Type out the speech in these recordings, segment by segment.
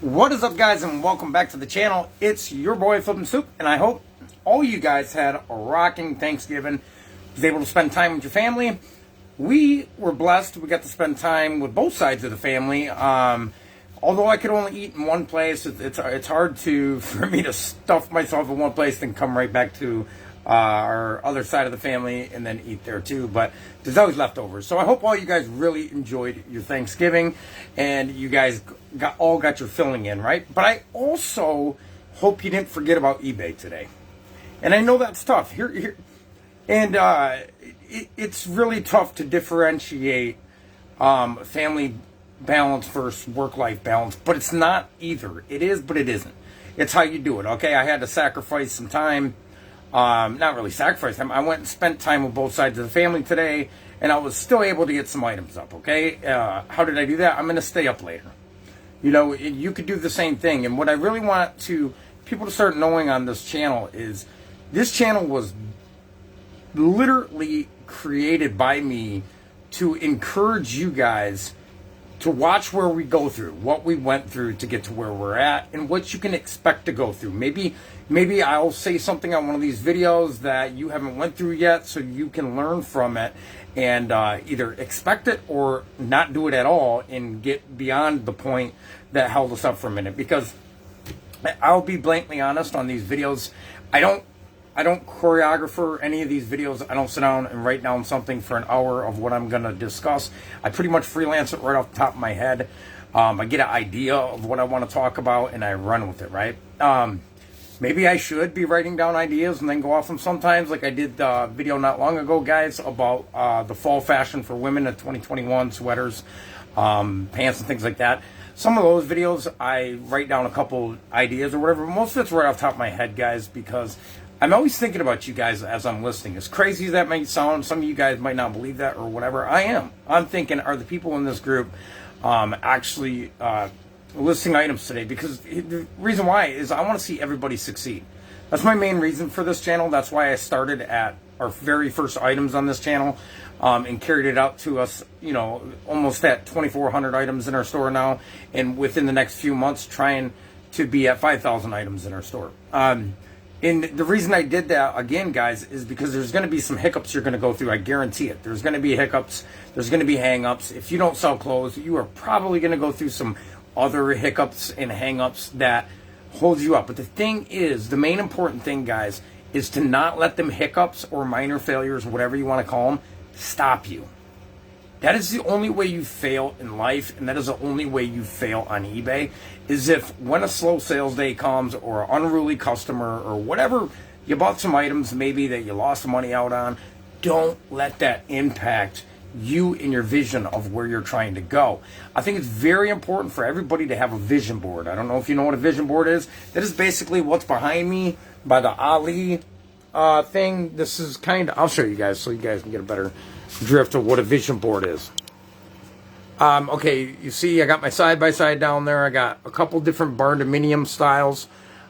What is up, guys, and welcome back to the channel. It's your boy FlippinStoop, and I hope all you guys had a rocking Thanksgiving, was able to spend time with your family. We were blessed. We got to spend time with both sides of the family. Although I could only eat in one place, it's hard for me to stuff myself in one place and come right back to our other side of the family and then eat there too. But there's always leftovers. So I hope all you guys really enjoyed your Thanksgiving and you guys got your filling in, right? But I also hope you didn't forget about eBay today. And I know that's tough. It's really tough to differentiate family balance versus work-life balance, but it's not either. It is, but it isn't. It's how you do it, okay? I had to sacrifice some time. Not really sacrifice time. I went and spent time with both sides of the family today, and I was still able to get some items up, okay? How did I do that? I'm going to stay up later. You know, you could do the same thing. And what I really want people to start knowing on this channel is this channel was literally created by me to encourage you guys to watch where we go through, what we went through to get to where we're at, and what you can expect to go through. Maybe I'll say something on one of these videos that you haven't went through yet, so you can learn from it and either expect it or not do it at all and get beyond the point that held us up for a minute. Because I'll be blankly honest on these videos, I don't choreographer any of these videos. I don't sit down and write down something for an hour of what I'm going to discuss. I pretty much freelance it right off the top of my head. I get an idea of what I want to talk about and I run with it, right? Maybe I should be writing down ideas and then go off them sometimes, like I did a video not long ago, guys, about the fall fashion for women of 2021, sweaters, pants and things like that. Some of those videos, I write down a couple ideas or whatever, but most of it's right off the top of my head, guys, because I'm always thinking about you guys as I'm listening. As crazy as that might sound, some of you guys might not believe that or whatever. I am. I'm thinking, are the people in this group actually listing items today? Because the reason why is I want to see everybody succeed. That's my main reason for this channel. That's why I started at our very first items on this channel and carried it out to us, you know, almost at 2,400 items in our store now. And within the next few months, trying to be at 5,000 items in our store. And the reason I did that, again, guys, is because there's going to be some hiccups you're going to go through. I guarantee it. There's going to be hiccups. There's going to be hang-ups. If you don't sell clothes, you are probably going to go through some other hiccups and hang-ups that hold you up. But the thing is, the main important thing, guys, is to not let them hiccups or minor failures, whatever you want to call them, stop you. That is the only way you fail in life, and that is the only way you fail on eBay, is if when a slow sales day comes or an unruly customer or whatever, you bought some items maybe that you lost money out on, don't let that impact you and your vision of where you're trying to go. I think it's very important for everybody to have a vision board. I don't know if you know what a vision board is. That is basically what's behind me by the Ali thing. This is kind of, I'll show you guys so you guys can get a better drift of what a vision board is. Okay, you see I got my side-by-side down there. I got a couple different barndominium styles.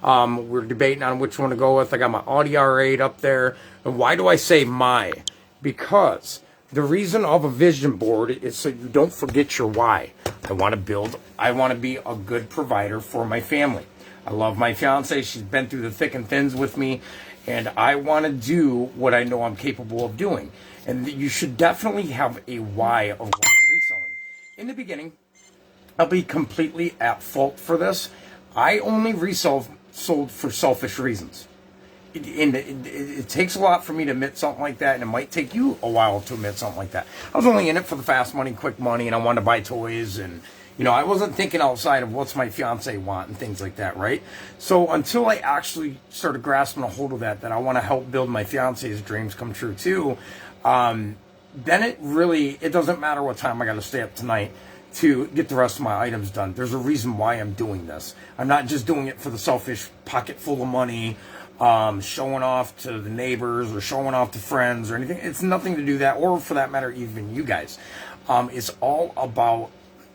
We're debating on which one to go with. I got my Audi R8 up there. And why do I say my? Because the reason of a vision board is so you don't forget your why. I want to be a good provider for my family. I love my fiance. She's been through the thick and thins with me, and I want to do what I know I'm capable of doing. And you should definitely have a why of what you're reselling. In the beginning, I'll be completely at fault for this. I only sold for selfish reasons. It takes a lot for me to admit something like that, and it might take you a while to admit something like that. I was only in it for the fast money, quick money, and I wanted to buy toys, and you know, I wasn't thinking outside of what's my fiance want and things like that, right? So until I actually started grasping a hold of that I want to help build my fiance's dreams come true too, then it doesn't matter what time I got to stay up tonight to get the rest of my items done. There's a reason why I'm doing this. I'm not just doing it for the selfish pocket full of money, showing off to the neighbors or showing off to friends or anything. It's nothing to do that, or for that matter, even you guys. It's all about,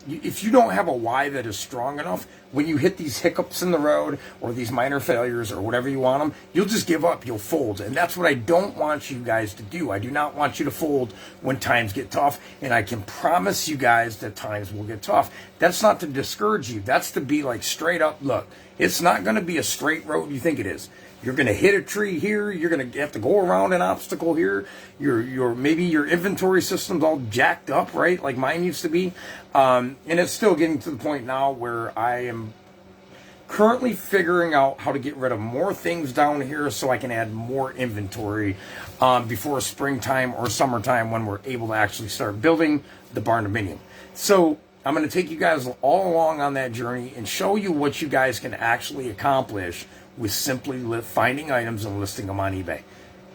if you don't have a why that is strong enough, when you hit these hiccups in the road or these minor failures or whatever you want them, you'll just give up. You'll fold. And that's what I don't want you guys to do. I do not want you to fold when times get tough. And I can promise you guys that times will get tough. That's not to discourage you. That's to be like straight up, look, it's not going to be a straight road you think it is. You're going to hit a tree here. You're going to have to go around an obstacle here. Maybe your inventory system's all jacked up, right? Like mine used to be. And it's still getting to the point now where I am currently figuring out how to get rid of more things down here so I can add more inventory before springtime or summertime when we're able to actually start building the barn dominium. So I'm going to take you guys all along on that journey and show you what you guys can actually accomplish with simply finding items and listing them on eBay.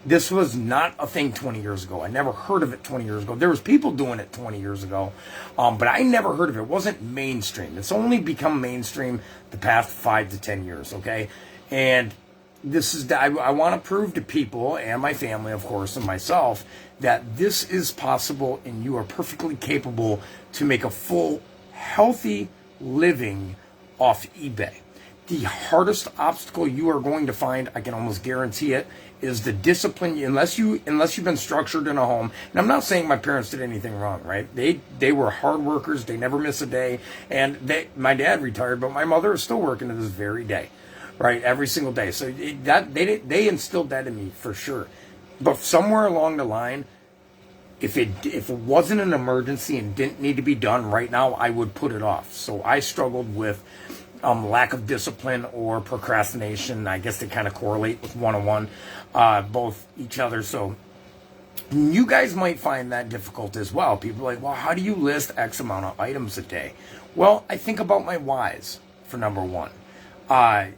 This was not a thing 20 years ago. I never heard of it 20 years ago. There was people doing it 20 years ago, but I never heard of it. It wasn't mainstream. It's only become mainstream the past 5 to 10 years, okay? And this is, I want to prove to people and my family, of course, and myself, that this is possible and you are perfectly capable to make a full, healthy living off eBay. The hardest obstacle you are going to find, I can almost guarantee it, is the discipline. Unless you've been structured in a home. And I'm not saying my parents did anything wrong, right? They were hard workers. They never miss a day. And my dad retired, but my mother is still working to this very day, right? Every single day. So they instilled that in me for sure. But somewhere along the line, if it wasn't an emergency and didn't need to be done right now, I would put it off. So I struggled with lack of discipline or procrastination. I guess they kind of correlate with one-on-one, both each other. So you guys might find that difficult as well. People are like, well, how do you list X amount of items a day? Well, I think about my whys for number one.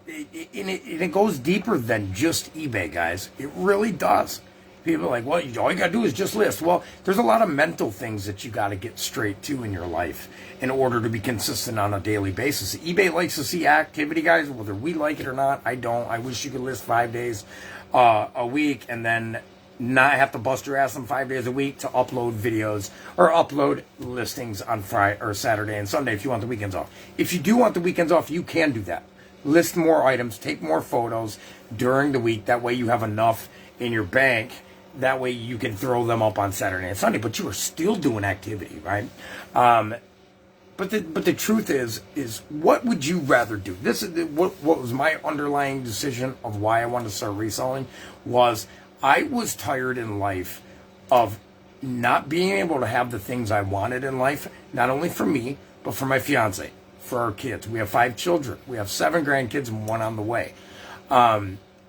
It goes deeper than just eBay, guys. It really does. People are like, well, all you got to do is just list. Well, there's a lot of mental things that you got to get straight to in your life in order to be consistent on a daily basis. eBay likes to see activity, guys, whether we like it or not. I don't. I wish you could list 5 days a week and then not have to bust your ass on 5 days a week to upload videos or upload listings on Friday or Saturday and Sunday if you want the weekends off. If you do want the weekends off, you can do that. List more items, take more photos during the week. That way you have enough in your bank. That way you can throw them up on Saturday and Sunday, but you are still doing activity, right? But the truth is what would you rather do? This is what was my underlying decision of why I wanted to start reselling was I was tired in life of not being able to have the things I wanted in life, not only for me, but for my fiance, for our kids. We have 5 children. We have 7 grandkids and 1 on the way.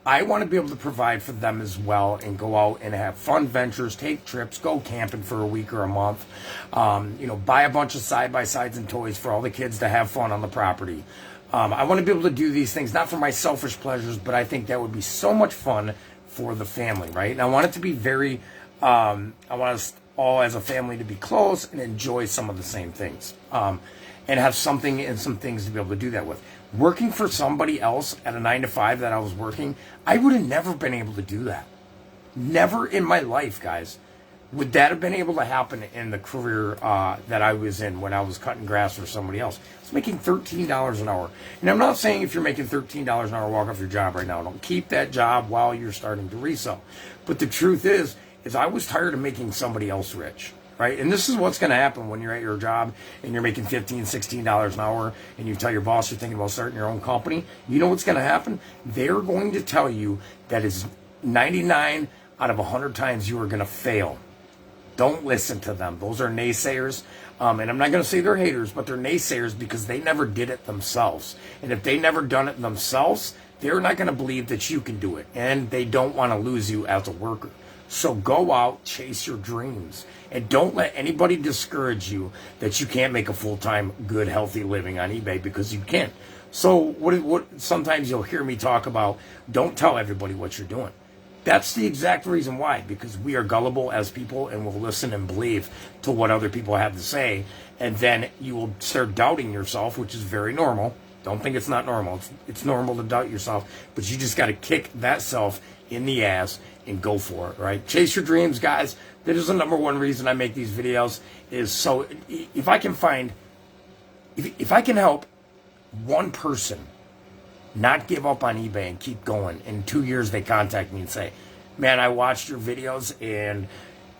I want to be able to provide for them as well and go out and have fun ventures, take trips, go camping for a week or a month, buy a bunch of side-by-sides and toys for all the kids to have fun on the property. I want to be able to do these things, not for my selfish pleasures, but I think that would be so much fun for the family, right? And I want it to be very, I want us all as a family to be close and enjoy some of the same things. And have something and some things to be able to do that with. Working for somebody else at a 9 to 5 that I was working, I would have never been able to do that. Never in my life, guys, would that have been able to happen in the career that I was in when I was cutting grass for somebody else. I was making $13 an hour. And I'm not saying if you're making $13 an hour, walk off your job right now. Don't keep that job while you're starting to resell. But the truth is I was tired of making somebody else rich. Right? And this is what's going to happen when you're at your job and you're making $15, $16 an hour and you tell your boss you're thinking about starting your own company. You know what's going to happen? They're going to tell you that is 99 out of 100 times you are going to fail. Don't listen to them. Those are naysayers. And I'm not going to say they're haters, but they're naysayers because they never did it themselves. And if they never done it themselves, they're not going to believe that you can do it. And they don't want to lose you as a worker. So go out, chase your dreams, and don't let anybody discourage you that you can't make a full-time, good, healthy living on eBay because you can. So what sometimes you'll hear me talk about, don't tell everybody what you're doing. That's the exact reason why, because we are gullible as people and will listen and believe to what other people have to say, and then you will start doubting yourself, which is very normal. Don't think it's not normal. It's normal to doubt yourself, but you just got to kick that self in the ass and go for it, right? Chase your dreams, guys. That is the number one reason I make these videos, is so if I can help one person not give up on eBay and keep going. In 2 years, they contact me and say, man, I watched your videos and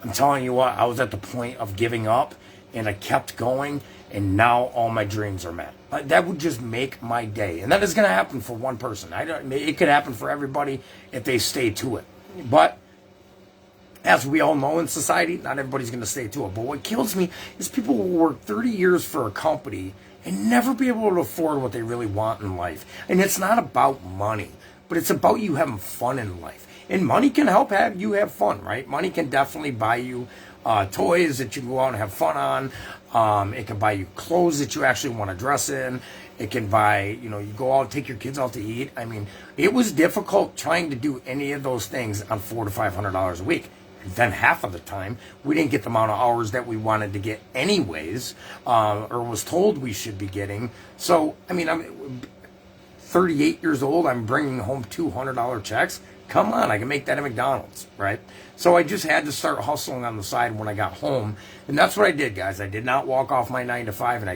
I'm telling you what, I was at the point of giving up and I kept going, and now all my dreams are met. That would just make my day. And that is going to happen for one person. It could happen for everybody if they stay to it. But as we all know in society, not everybody's going to stay to it. But what kills me is people will work 30 years for a company and never be able to afford what they really want in life. And it's not about money, but it's about you having fun in life. And money can help you have fun, right? Money can definitely buy you toys that you can go out and have fun on. It can buy you clothes that you actually want to dress in. It can buy, you go out, take your kids out to eat. I mean, it was difficult trying to do any of those things on $400 to $500 a week. Then half of the time, we didn't get the amount of hours that we wanted to get anyways, or was told we should be getting. So, I mean, I'm 38 years old. I'm bringing home $200 checks. Come on, I can make that at McDonald's, right? So I just had to start hustling on the side when I got home. And that's what I did, guys. I did not walk off my 9 to 5, and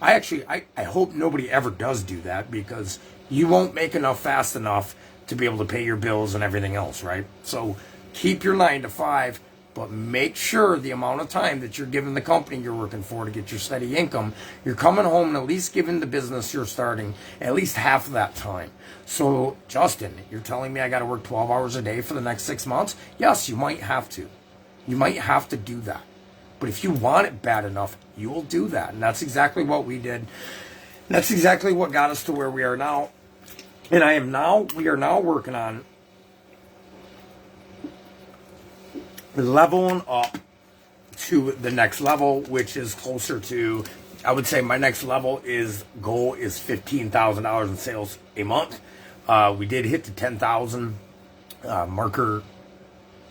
I hope nobody ever does do that, because you won't make enough fast enough to be able to pay your bills and everything else, right? So keep your 9 to 5, but make sure the amount of time that you're giving the company you're working for to get your steady income, you're coming home and at least giving the business you're starting at least half of that time. So, Justin, you're telling me I got to work 12 hours a day for the next 6 months? Yes, you might have to. You might have to do that. But if you want it bad enough, you will do that. And that's exactly what we did. And that's exactly what got us to where we are now. And we are now working on leveling up to the next level, which is closer to, I would say my next goal is $15,000 in sales a month. We did hit the 10,000 marker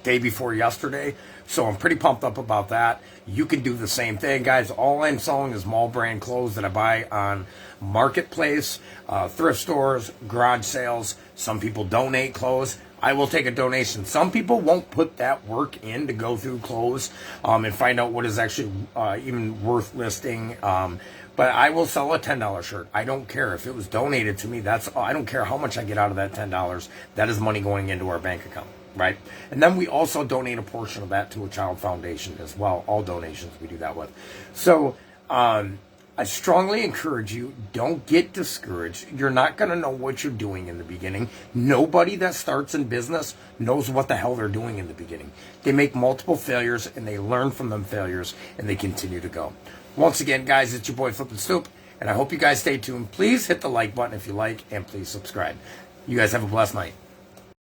day before yesterday, so I'm pretty pumped up about that. You can do the same thing, guys. All I'm selling is mall brand clothes that I buy on Marketplace, thrift stores, garage sales. Some people donate clothes. I will take a donation. Some people won't put that work in to go through clothes and find out what is actually even worth listing. But I will sell a $10 shirt. I don't care if it was donated to me. I don't care how much I get out of that $10. That is money going into our bank account, right? And then we also donate a portion of that to a child foundation as well. All donations we do that with. So I strongly encourage you, don't get discouraged. You're not going to know what you're doing in the beginning. Nobody that starts in business knows what the hell they're doing in the beginning. They make multiple failures, and they learn from them failures, and they continue to go. Once again, guys, it's your boy FlippinStoop, and I hope you guys stay tuned. Please hit the like button if you like, and please subscribe. You guys have a blessed night.